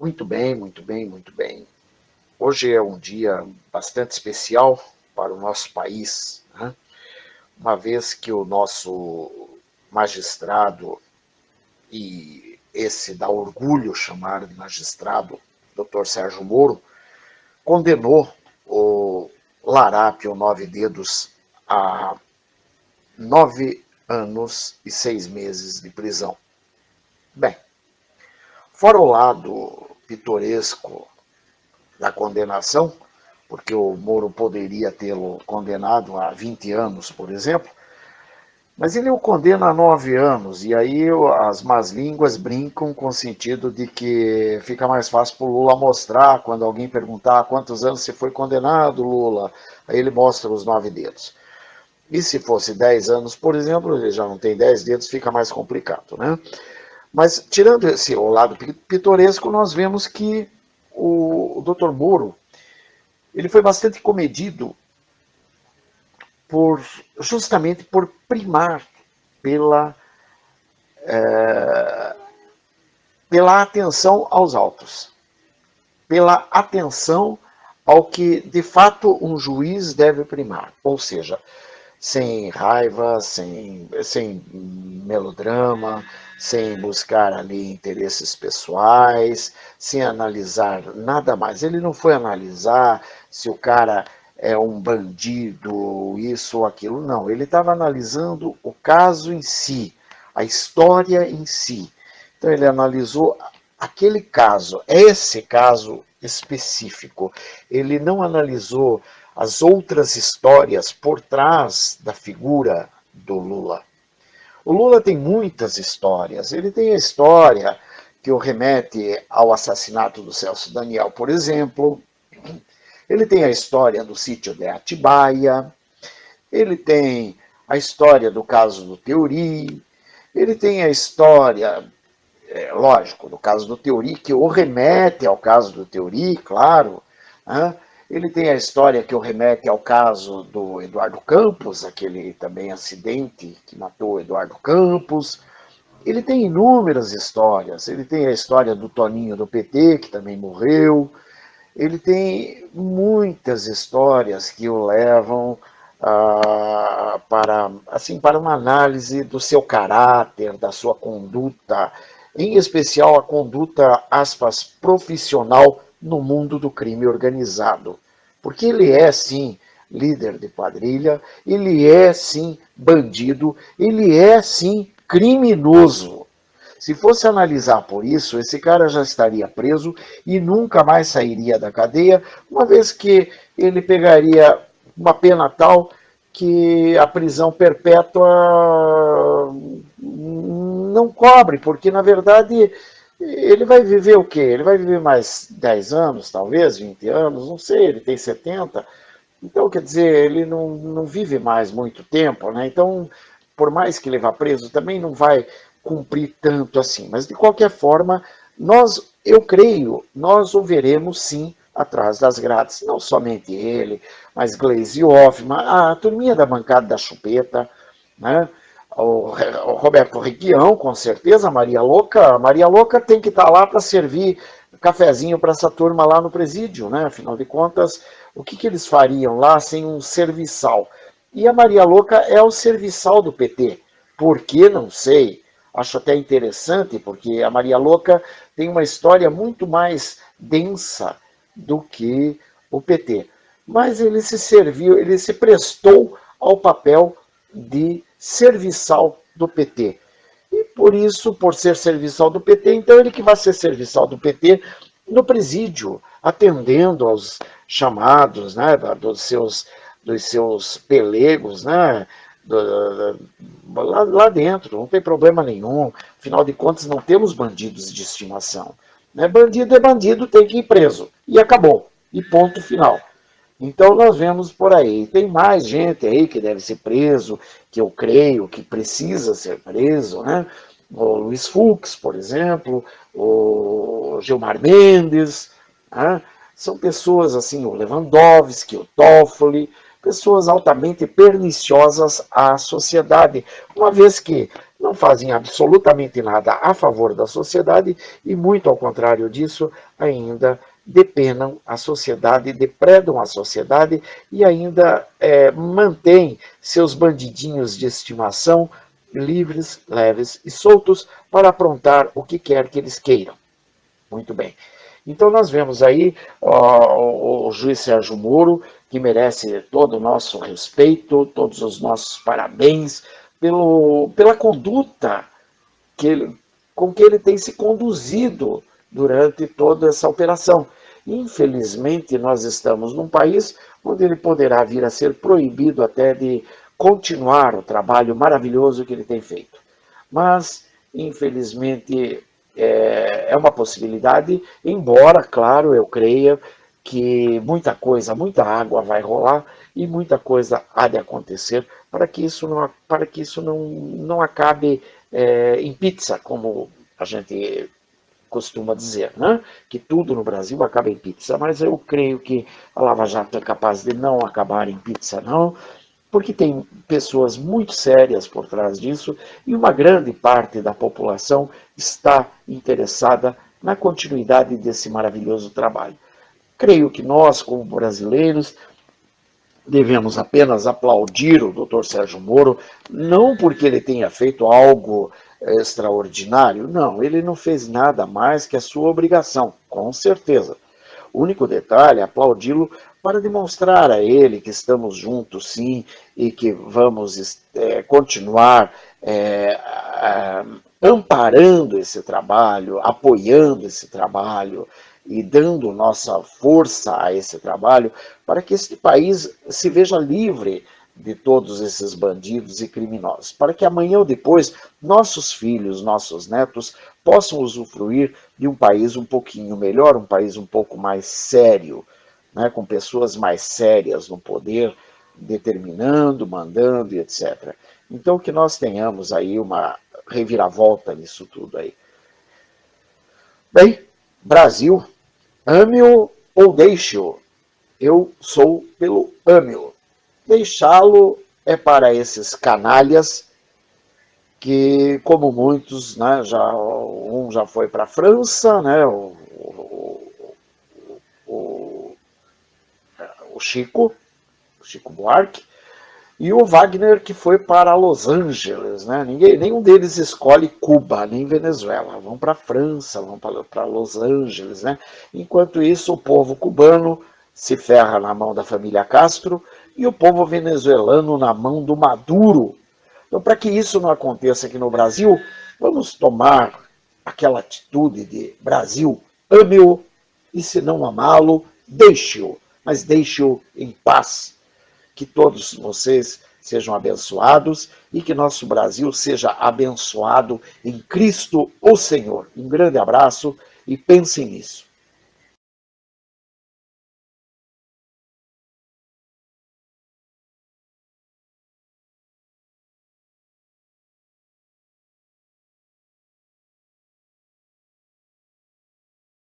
Muito bem, muito bem, muito bem. Hoje é um dia bastante especial para o nosso país, né? Uma vez que o nosso magistrado, e esse dá orgulho chamar de magistrado, Dr. Sérgio Moro, condenou o Larápio Nove Dedos a 9 anos e 6 meses de prisão. Bem, fora o lado pitoresco da condenação, porque o Moro poderia tê-lo condenado a 20 anos, por exemplo, mas ele o condena a 9 anos, e aí as más línguas brincam com o sentido de que fica mais fácil para o Lula mostrar, quando alguém perguntar quantos anos você foi condenado, Lula, aí ele mostra os 9 dedos. E se fosse 10 anos, por exemplo, ele já não tem 10 dedos, fica mais complicado, né? Mas tirando esse o lado pitoresco, nós vemos que o Dr. Moro, ele foi bastante comedido justamente por primar pela, pela atenção aos autos, pela atenção ao que de fato um juiz deve primar, ou seja, sem raiva, sem melodrama, sem buscar ali interesses pessoais, sem analisar nada mais. Ele não foi analisar se o cara é um bandido, isso ou aquilo, não. Ele estava analisando o caso em si, a história em si. Então ele analisou aquele caso, esse caso específico. Ele não analisou as outras histórias por trás da figura do Lula. O Lula tem muitas histórias. Ele tem a história que o remete ao assassinato do Celso Daniel, por exemplo. Ele tem a história do sítio de Atibaia. Ele tem a história do caso do Teori. Ele tem a história, lógico, do caso do Teori, que o remete ao caso do Teori, claro, né? Ele tem a história que o remete ao caso do Eduardo Campos, aquele também acidente que matou o Eduardo Campos. Ele tem inúmeras histórias. Ele tem a história do Toninho do PT, que também morreu. Ele tem muitas histórias que o levam para uma análise do seu caráter, da sua conduta, em especial a conduta, aspas, profissional no mundo do crime organizado. Porque ele é, sim, líder de quadrilha, ele é, sim, bandido, ele é, sim, criminoso. Se fosse analisar por isso, esse cara já estaria preso e nunca mais sairia da cadeia, uma vez que ele pegaria uma pena tal que a prisão perpétua não cobre, porque, na verdade, ele vai viver o quê? Ele vai viver mais 10 anos, talvez, 20 anos, não sei, ele tem 70. Então, quer dizer, ele não vive mais muito tempo, né? Então, por mais que ele vá preso, também não vai cumprir tanto assim. Mas, de qualquer forma, eu creio, nós o veremos, sim, atrás das grades. Não somente ele, mas Gleisi Hoffmann, a turminha da bancada da chupeta, né? O Roberto Requião, com certeza, a Maria Louca tem que estar lá para servir cafezinho para essa turma lá no presídio, né? Afinal de contas, o que eles fariam lá sem um serviçal? E a Maria Louca é o serviçal do PT. Por que? Não sei. Acho até interessante, porque a Maria Louca tem uma história muito mais densa do que o PT. Mas ele se prestou ao papel de serviçal do PT. E por isso, por ser serviçal do PT, então ele que vai ser serviçal do PT no presídio, atendendo aos chamados, né, dos seus pelegos, né, lá dentro, não tem problema nenhum. Afinal de contas, não temos bandidos de estimação. Né? Bandido é bandido, tem que ir preso. E acabou. E ponto final. Então nós vemos por aí. Tem mais gente aí que deve ser preso, que eu creio que precisa ser preso, né? O Luiz Fux, por exemplo, o Gilmar Mendes, né? São pessoas assim, o Lewandowski, o Toffoli, pessoas altamente perniciosas à sociedade, uma vez que não fazem absolutamente nada a favor da sociedade e, muito ao contrário disso, ainda depenam a sociedade, depredam a sociedade e ainda mantêm seus bandidinhos de estimação livres, leves e soltos para aprontar o que quer que eles queiram. Muito bem. Então nós vemos aí o juiz Sérgio Moro, que merece todo o nosso respeito, todos os nossos parabéns pela conduta com que ele tem se conduzido durante toda essa operação. Infelizmente, nós estamos num país onde ele poderá vir a ser proibido até de continuar o trabalho maravilhoso que ele tem feito. Mas, infelizmente, é uma possibilidade, embora, claro, eu creia que muita coisa, muita água vai rolar e muita coisa há de acontecer para que isso não acabe em pizza, como a gente costuma dizer, né? Que tudo no Brasil acaba em pizza, mas eu creio que a Lava Jato é capaz de não acabar em pizza, não, porque tem pessoas muito sérias por trás disso e uma grande parte da população está interessada na continuidade desse maravilhoso trabalho. Creio que nós, como brasileiros, devemos apenas aplaudir o Dr. Sérgio Moro, não porque ele tenha feito algo extraordinário, não, ele não fez nada mais que a sua obrigação, com certeza. O único detalhe é aplaudi-lo para demonstrar a ele que estamos juntos, sim, e que vamos continuar amparando esse trabalho, apoiando esse trabalho e dando nossa força a esse trabalho para que este país se veja livre de todos esses bandidos e criminosos, para que amanhã ou depois nossos filhos, nossos netos possam usufruir de um país um pouquinho melhor, um país um pouco mais sério, né, com pessoas mais sérias no poder, determinando, mandando e etc. Então que nós tenhamos aí uma reviravolta nisso tudo aí. Bem, Brasil, ame-o ou deixe-o. Eu sou pelo ame-o. Deixá-lo é para esses canalhas que, como muitos, né, um já foi para a França, né, o Chico Buarque, e o Wagner, que foi para Los Angeles, né? Nenhum deles escolhe Cuba, nem Venezuela. Vão para a França, vão para Los Angeles, né? Enquanto isso, o povo cubano se ferra na mão da família Castro e o povo venezuelano na mão do Maduro. Então, para que isso não aconteça aqui no Brasil, vamos tomar aquela atitude de Brasil, ame-o, e se não amá-lo, deixe-o, mas deixe-o em paz. Que todos vocês sejam abençoados e que nosso Brasil seja abençoado em Cristo, o Senhor. Um grande abraço e pensem nisso.